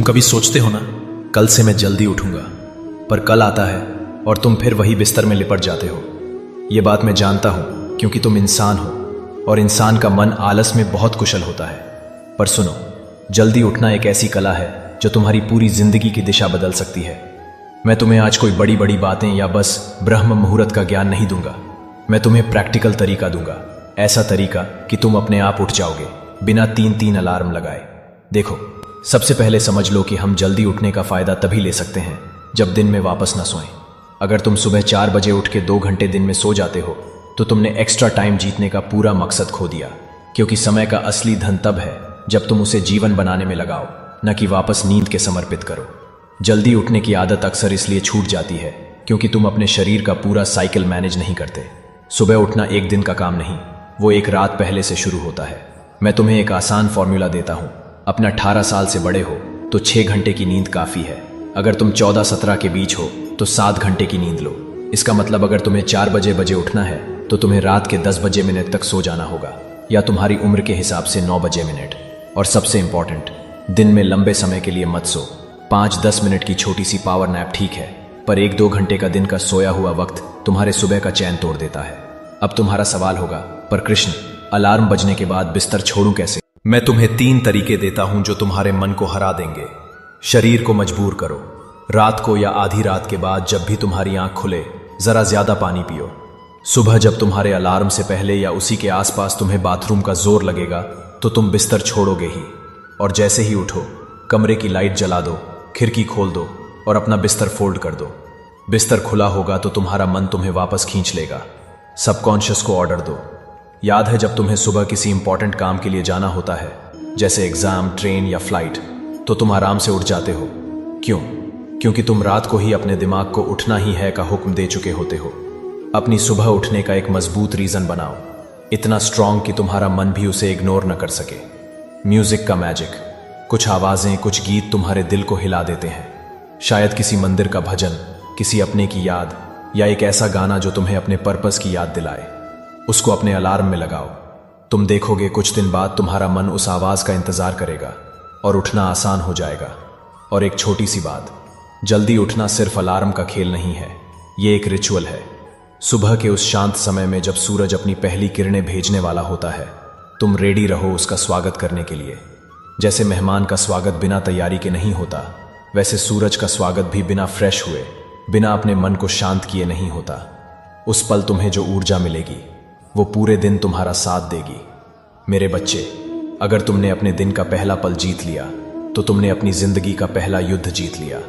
कभी सोचते हो ना, कल से मैं जल्दी उठूंगा, पर कल आता है और तुम फिर वही बिस्तर में लिपट जाते हो। ये बात मैं जानता हूं क्योंकि तुम इंसान हो और इंसान का मन आलस में बहुत कुशल होता है। पर सुनो, जल्दी उठना एक ऐसी कला है जो तुम्हारी पूरी जिंदगी की दिशा बदल सकती है। मैं तुम्हें आज कोई बड़ी बड़ी बातें या बस ब्रह्म मुहूर्त का ज्ञान नहीं दूंगा। मैं तुम्हें प्रैक्टिकल तरीका दूंगा, ऐसा तरीका कि तुम अपने आप उठ जाओगे बिना 3-3 अलार्म लगाए। देखो, सबसे पहले समझ लो कि हम जल्दी उठने का फायदा तभी ले सकते हैं जब दिन में वापस न सोएं। अगर तुम सुबह 4 बजे उठ के 2 घंटे दिन में सो जाते हो तो तुमने एक्स्ट्रा टाइम जीतने का पूरा मकसद खो दिया, क्योंकि समय का असली धन तब है जब तुम उसे जीवन बनाने में लगाओ, न कि वापस नींद के समर्पित करो। जल्दी उठने की आदत अक्सर इसलिए छूट जाती है क्योंकि तुम अपने शरीर का पूरा साइकिल मैनेज नहीं करते। सुबह उठना एक दिन का काम नहीं, वो एक रात पहले से शुरू होता है। मैं तुम्हें एक आसान फॉर्मूला देता हूं। अपने 18 साल से बड़े हो तो 6 घंटे की नींद काफी है। अगर तुम 14-17 के बीच हो तो 7 घंटे की नींद लो। इसका मतलब अगर तुम्हें 4 बजे उठना है तो तुम्हें रात के 10 बजे मिनट तक सो जाना होगा, या तुम्हारी उम्र के हिसाब से 9 बजे मिनट। और सबसे इंपॉर्टेंट, दिन में लंबे समय के लिए मत सो। 5-10 मिनट की छोटी सी पावर नैप ठीक है, पर 1-2 घंटे का दिन का सोया हुआ वक्त तुम्हारे सुबह का चैन तोड़ देता है। अब तुम्हारा सवाल होगा, पर कृष्ण, अलार्म बजने के बाद बिस्तर छोड़ूं कैसे? मैं तुम्हें 3 तरीके देता हूं जो तुम्हारे मन को हरा देंगे। शरीर को मजबूर करो। रात को या आधी रात के बाद जब भी तुम्हारी आंख खुले, जरा ज्यादा पानी पियो। सुबह जब तुम्हारे अलार्म से पहले या उसी के आसपास तुम्हें बाथरूम का जोर लगेगा तो तुम बिस्तर छोड़ोगे ही। और जैसे ही उठो, कमरे की लाइट जला दो, खिड़की खोल दो और अपना बिस्तर फोल्ड कर दो। बिस्तर खुला होगा तो तुम्हारा मन तुम्हें वापस खींच लेगा। सबकॉन्शियस को ऑर्डर दो। याद है जब तुम्हें सुबह किसी इंपॉर्टेंट काम के लिए जाना होता है, जैसे एग्जाम, ट्रेन या फ्लाइट, तो तुम आराम से उठ जाते हो। क्यों? क्योंकि तुम रात को ही अपने दिमाग को उठना ही है का हुक्म दे चुके होते हो। अपनी सुबह उठने का एक मजबूत रीजन बनाओ, इतना स्ट्रांग कि तुम्हारा मन भी उसे इग्नोर न कर सके। म्यूजिक का मैजिक। कुछ आवाजें, कुछ गीत तुम्हारे दिल को हिला देते हैं। शायद किसी मंदिर का भजन, किसी अपने की याद, या एक ऐसा गाना जो तुम्हें अपने पर्पस की याद दिलाए। उसको अपने अलार्म में लगाओ। तुम देखोगे कुछ दिन बाद तुम्हारा मन उस आवाज का इंतजार करेगा और उठना आसान हो जाएगा। और एक छोटी सी बात, जल्दी उठना सिर्फ अलार्म का खेल नहीं है, ये एक रिचुअल है। सुबह के उस शांत समय में जब सूरज अपनी पहली किरणें भेजने वाला होता है, तुम रेडी रहो उसका स्वागत करने के लिए। जैसे मेहमान का स्वागत बिना तैयारी के नहीं होता, वैसे सूरज का स्वागत भी बिना फ्रेश हुए, बिना अपने मन को शांत किए नहीं होता। उस पल तुम्हें जो ऊर्जा मिलेगी वो पूरे दिन तुम्हारा साथ देगी। मेरे बच्चे, अगर तुमने अपने दिन का पहला पल जीत लिया तो तुमने अपनी जिंदगी का पहला युद्ध जीत लिया।